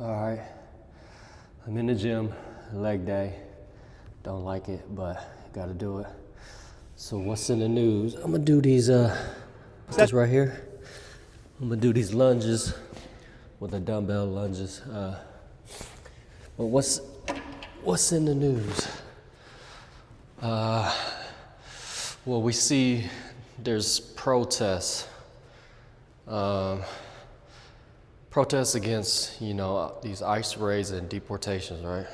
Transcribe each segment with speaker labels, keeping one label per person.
Speaker 1: All right, I'm in the gym, leg day. Don't like it, but gotta do it. So what's in the news? I'm gonna do these, this right here. I'm gonna do these lunges with the dumbbell lunges. But what's in the news? Well, we see there's protests. Protests against, these ICE raids and deportations, right?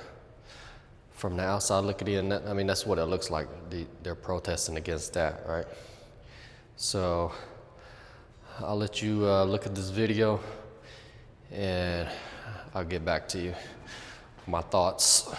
Speaker 1: From the outside looking in, I mean, that's what it looks like. They're protesting against that, right? So I'll let you look at this video and I'll get back to you. My thoughts.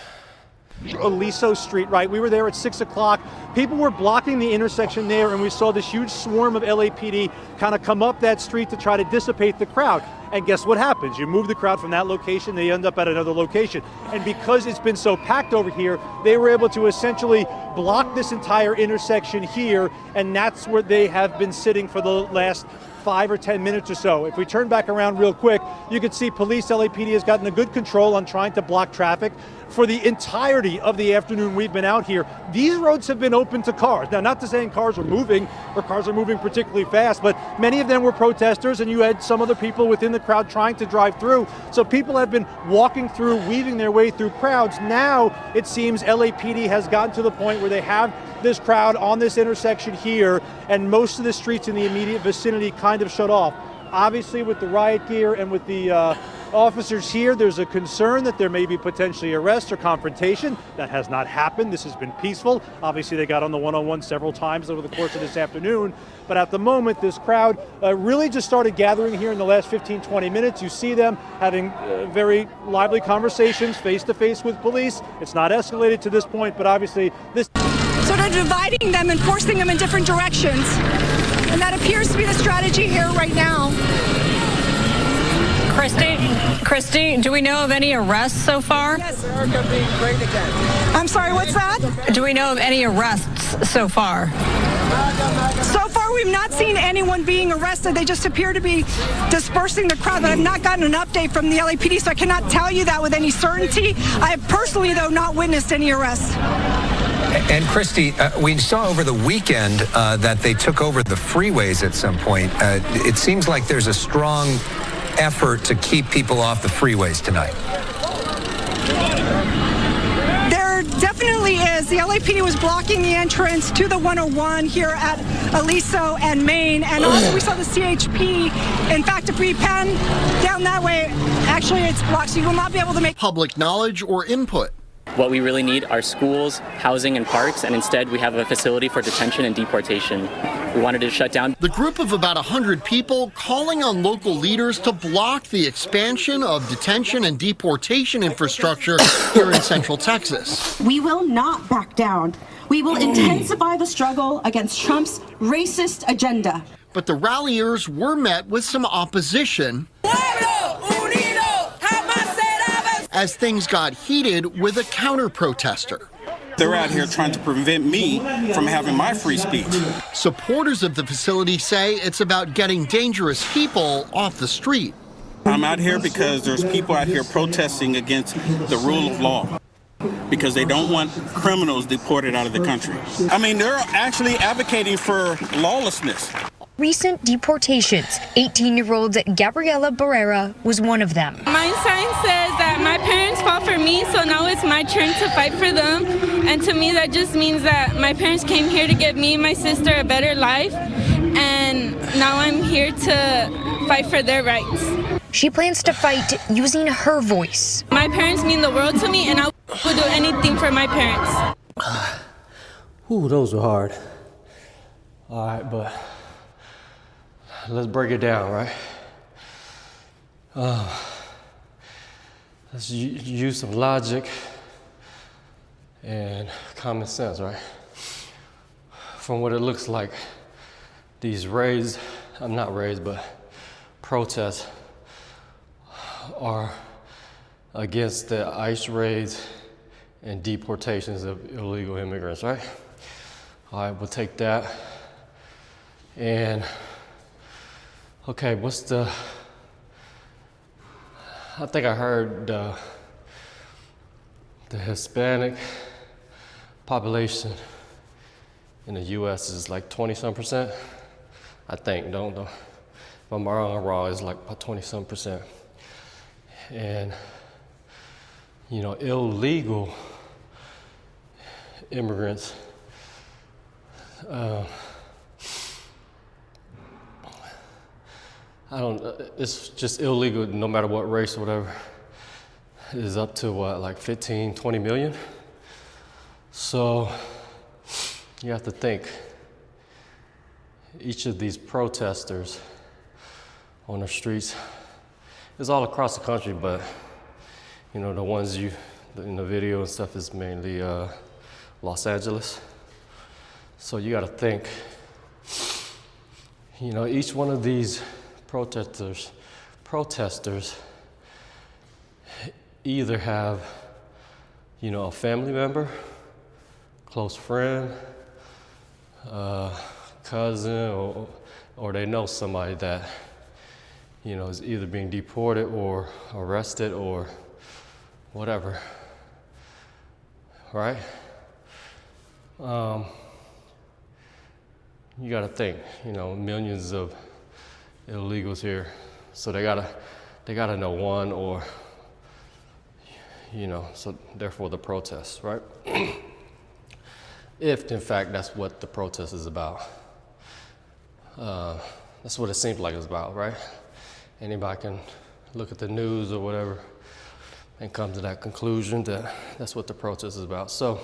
Speaker 2: Aliso Street, right? We were there at 6 o'clock. People were blocking the intersection there, and we saw this huge swarm of LAPD kind of come up that street to try to dissipate the crowd. And guess what happens? You move the crowd from that location, they end up at another location. And because it's been so packed over here, they were able to essentially block this entire intersection here, and that's where they have been sitting for the last 5 or 10 minutes or so. If we turn back around real quick, you can see police, LAPD has gotten a good control on trying to block traffic. For the entirety of the afternoon we've been out here, these roads have been open to cars. Now, not to saying cars are moving or cars are moving particularly fast, but many of them were protesters, and you had some other people within the crowd trying to drive through. So people have been walking through, weaving their way through crowds. Now, it seems LAPD has gotten to the point where they have this crowd on this intersection here, and most of the streets in the immediate vicinity kind of shut off. Obviously, with the riot gear and with the officers here, there's a concern that there may be potentially arrest or confrontation. That has not happened. This has been peaceful. Obviously, they got on the one-on-one several times over the course of this afternoon. But at the moment, this crowd really just started gathering here in the last 15, 20 minutes. You see them having very lively conversations face-to-face with police. It's not escalated to this point, but obviously this...
Speaker 3: So they're dividing them and forcing them in different directions. And that appears to be the strategy here right now.
Speaker 4: Christy, do we know of any arrests so far?
Speaker 3: Yes. I'm sorry, what's that?
Speaker 4: Do we know of any arrests so far?
Speaker 3: So far, we've not seen anyone being arrested. They just appear to be dispersing the crowd, but I've not gotten an update from the LAPD, so I cannot tell you that with any certainty. I have personally, though, not witnessed any arrests.
Speaker 5: And Christy, we saw over the weekend that they took over the freeways at some point. It seems like there's a strong effort to keep people off the freeways tonight.
Speaker 3: There definitely is. The LAPD was blocking the entrance to the 101 here at Aliso and Main, and also we saw the CHP. In fact, if we pan down that way, actually it's blocked, so you will not be able to make
Speaker 6: public knowledge or input.
Speaker 7: What we really need are schools, housing, and parks, and instead we have a facility for detention and deportation. We wanted to shut down.
Speaker 6: The group of about 100 people calling on local leaders to block the expansion of detention and deportation infrastructure here in Central Texas.
Speaker 8: We will not back down. We will intensify the struggle against Trump's racist agenda.
Speaker 6: But the ralliers were met with some opposition as things got heated with a counter-protester.
Speaker 9: They're out here trying to prevent me from having my free speech.
Speaker 6: Supporters of the facility say it's about getting dangerous people off the street.
Speaker 9: I'm out here because there's people out here protesting against the rule of law, because they don't want criminals deported out of the country. I mean, they're actually advocating for lawlessness.
Speaker 10: Recent deportations, 18-year-old Gabriela Barrera was one of them.
Speaker 11: My sign says that my parents fought for me, so now it's my turn to fight for them. And to me, that just means that my parents came here to give me and my sister a better life, and now I'm here to fight for their rights.
Speaker 10: She plans to fight using her voice.
Speaker 11: My parents mean the world to me, and I will do anything for my parents.
Speaker 1: Ooh, those were hard. All right, but let's break it down, right? Let's use some logic and common sense, right? From what it looks like, these but protests are against the ICE raids and deportations of illegal immigrants, right? All right, we'll take that. And okay, I think I heard the Hispanic population in the U.S. is like 20-some%. I think, don't. If I'm wrong, it's like about 20-some%. And, you know, illegal immigrants, it's just illegal no matter what race or whatever, is up to what, like 15, 20 million? So you have to think, each of these protesters on the streets, it's all across the country, but you know, the ones in the video and stuff is mainly Los Angeles. So you gotta think, you know, each one of these protesters either have, you know, a family member, close friend, cousin, or they know somebody that, you know, is either being deported or arrested or whatever, right? You gotta think, you know, millions of illegals here, so they gotta know one, or, you know, so therefore the protests, right? If in fact that's what the protest is about. That's what it seems like it's about, right? Anybody can look at the news or whatever and come to that conclusion that that's what the protest is about. So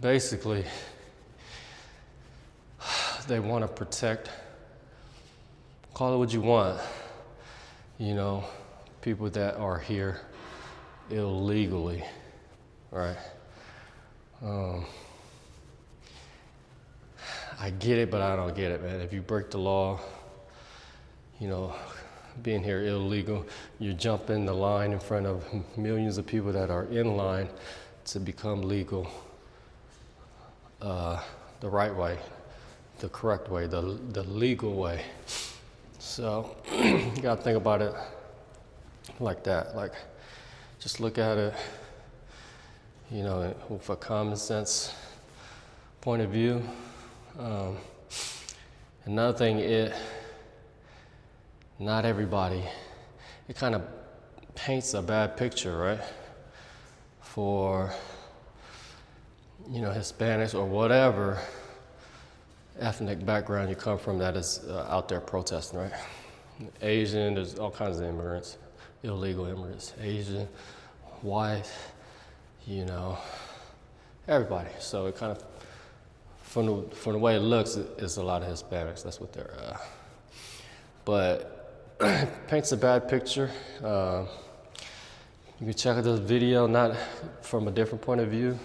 Speaker 1: basically, they want to protect, call it what you want, you know, people that are here illegally, right? I get it, but I don't get it, man. If you break the law, you know, being here illegal, you jump in the line in front of millions of people that are in line to become legal the right way, the correct way, the legal way. So you gotta think about it like that. Like, just look at it, you know, with a common sense point of view. Another thing, not everybody, it kind of paints a bad picture, right? For, you know, Hispanics or whatever ethnic background you come from that is out there protesting, right? Asian, there's all kinds of immigrants, illegal immigrants, Asian, white, you know, everybody. So it kind of, from the way it looks, it's a lot of Hispanics. That's what they're, but paints a bad picture. You can check out this video, not from a different point of view.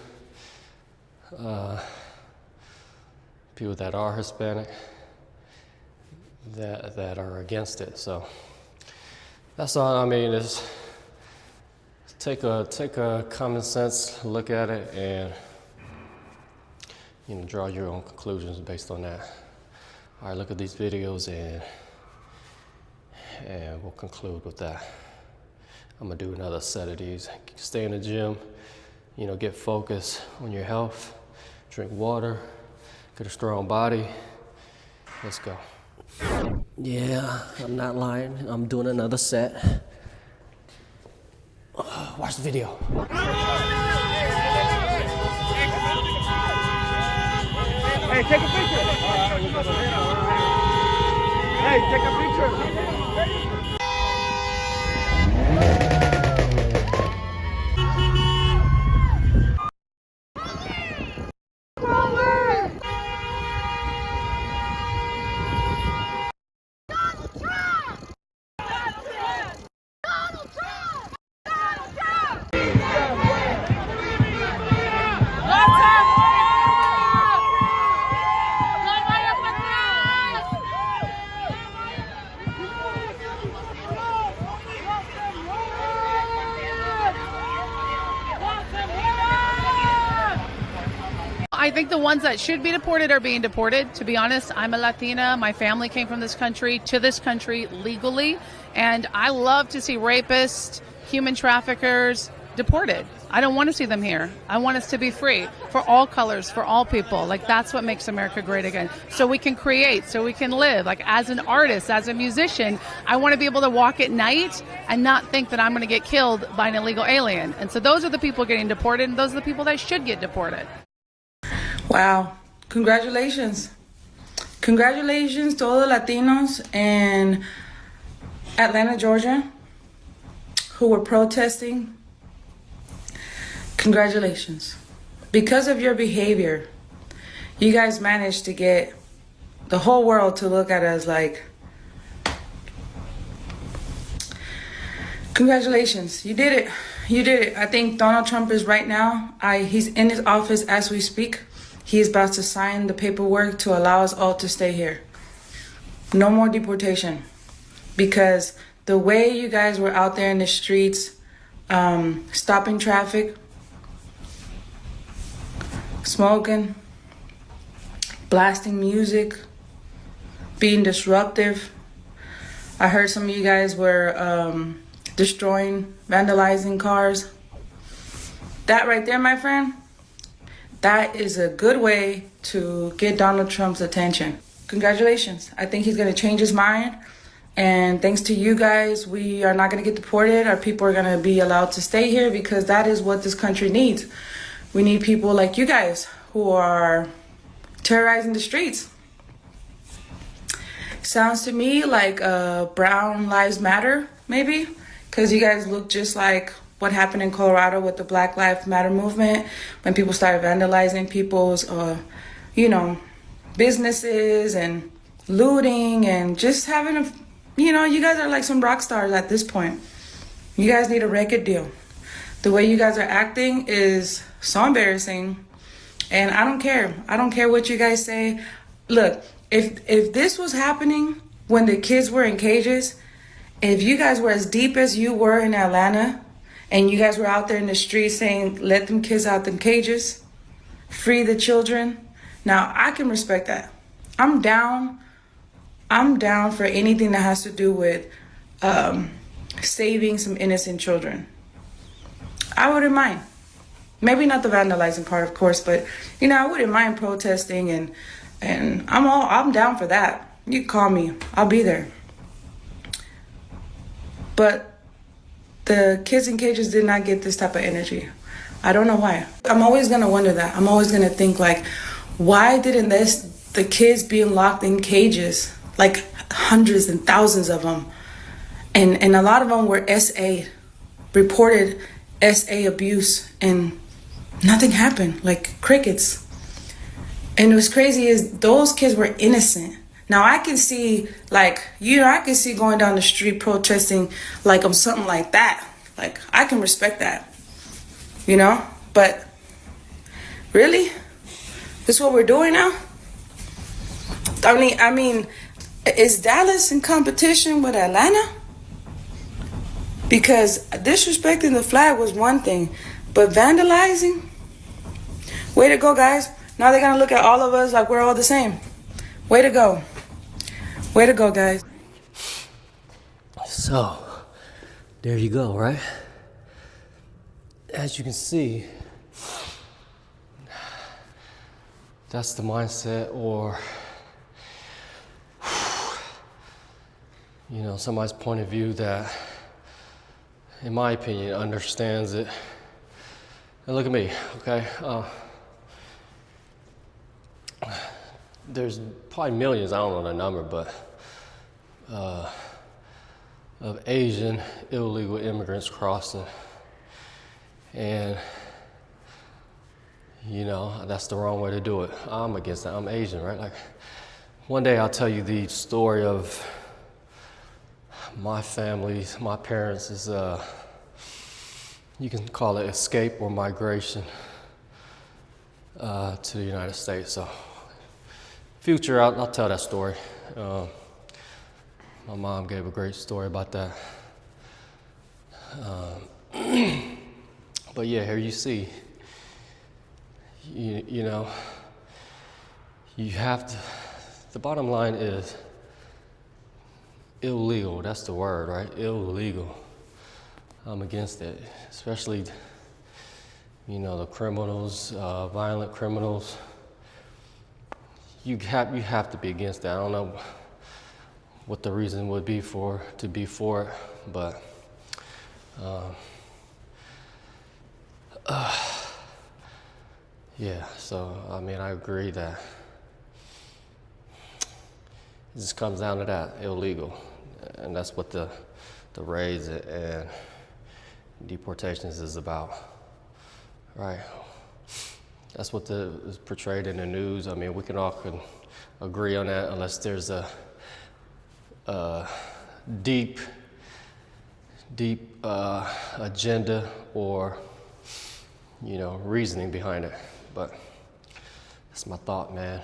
Speaker 1: People that are Hispanic, that are against it. So that's all. I mean, is take a common sense look at it and, you know, draw your own conclusions based on that. All right, look at these videos and we'll conclude with that. I'm gonna do another set of these. Stay in the gym, you know, get focused on your health, drink water, get a strong body. Let's go. Yeah, I'm not lying. I'm doing another set. Watch the video.
Speaker 12: Hey, take a picture. Hey, take a picture.
Speaker 13: I think the ones that should be deported are being deported. To be honest, I'm a Latina. My family came from this country to this country legally, And I love to see rapists, human traffickers deported. I don't want to see them here. I want us to be free for all colors, for all people. Like, that's what makes America great again. So we can create, so we can live. Like, as an artist, as a musician, I want to be able to walk at night and not think that I'm going to get killed by an illegal alien. And so those are the people getting deported, and those are the people that should get deported.
Speaker 14: Wow. Congratulations. Congratulations to all the Latinos in Atlanta, Georgia, who were protesting. Congratulations. Because of your behavior, you guys managed to get the whole world to look at us like, congratulations. You did it. You did it. I think Donald Trump is right now. He's in his office as we speak. He is about to sign the paperwork to allow us all to stay here. No more deportation. Because the way you guys were out there in the streets, stopping traffic, smoking, blasting music, being disruptive. I heard some of you guys were destroying, vandalizing cars. That right there, my friend, that is a good way to get Donald Trump's attention. Congratulations. I think he's going to change his mind. And thanks to you guys, we are not going to get deported. Our people are going to be allowed to stay here because that is what this country needs. We need people like you guys who are terrorizing the streets. Sounds to me like Brown Lives Matter, maybe, because you guys look just like what happened in Colorado with the Black Lives Matter movement when people started vandalizing people's, businesses and looting and just having you guys are like some rock stars at this point. You guys need a record deal. The way you guys are acting is so embarrassing, and I don't care. I don't care what you guys say. Look, if this was happening when the kids were in cages, if you guys were as deep as you were in Atlanta, and you guys were out there in the streets saying, let them kids out them cages, free the children, now I can respect that. I'm down for anything that has to do with saving some innocent children. I wouldn't mind. Maybe not the vandalizing part, of course, but I wouldn't mind protesting, and I'm down for that. You can call me, I'll be there. But the kids in cages did not get this type of energy. I don't know why. I'm always gonna wonder that. I'm always gonna think like, why didn't the kids being locked in cages, like hundreds and thousands of them, and a lot of them were reported SA abuse, and nothing happened, like crickets. And what's crazy is those kids were innocent. Now I can see I can see going down the street protesting like something like that. Like, I can respect that, but really? This is what we're doing now? I mean, is Dallas in competition with Atlanta? Because disrespecting the flag was one thing, but vandalizing? Way to go, guys. Now they're gonna look at all of us like we're all the same. Way to go. Way to go, guys.
Speaker 1: So, there you go, right? As you can see, that's the mindset, or somebody's point of view that, in my opinion, understands it. And look at me, okay? There's probably millions, I don't know the number, but of Asian illegal immigrants crossing. And, that's the wrong way to do it. I'm against that. I'm Asian, right? Like, one day I'll tell you the story of my family, my parents is, you can call it escape or migration to the United States. So, future, I'll tell that story. My mom gave a great story about that. But yeah, here you see, you have to, the bottom line is, illegal. That's the word, right? Illegal. I'm against it, especially, you know, the criminals, violent criminals. You have to be against that. I don't know what the reason would be to be for it, but yeah. So I mean, I agree that it just comes down to that, illegal, and that's what the raids and deportations is about, right? That's what is portrayed in the news. I mean, we can all agree on that unless there's a deep agenda or, you know, reasoning behind it. But that's my thought, man.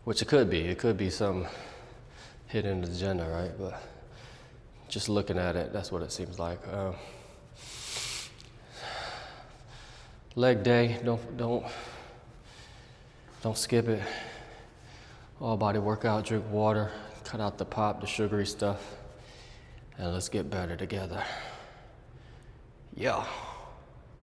Speaker 1: Which it could be. It could be some hidden agenda, right? But just looking at it, that's what it seems like. Leg day, don't skip it. All body workout, drink water, cut out the pop, the sugary stuff, and let's get better together. Yeah.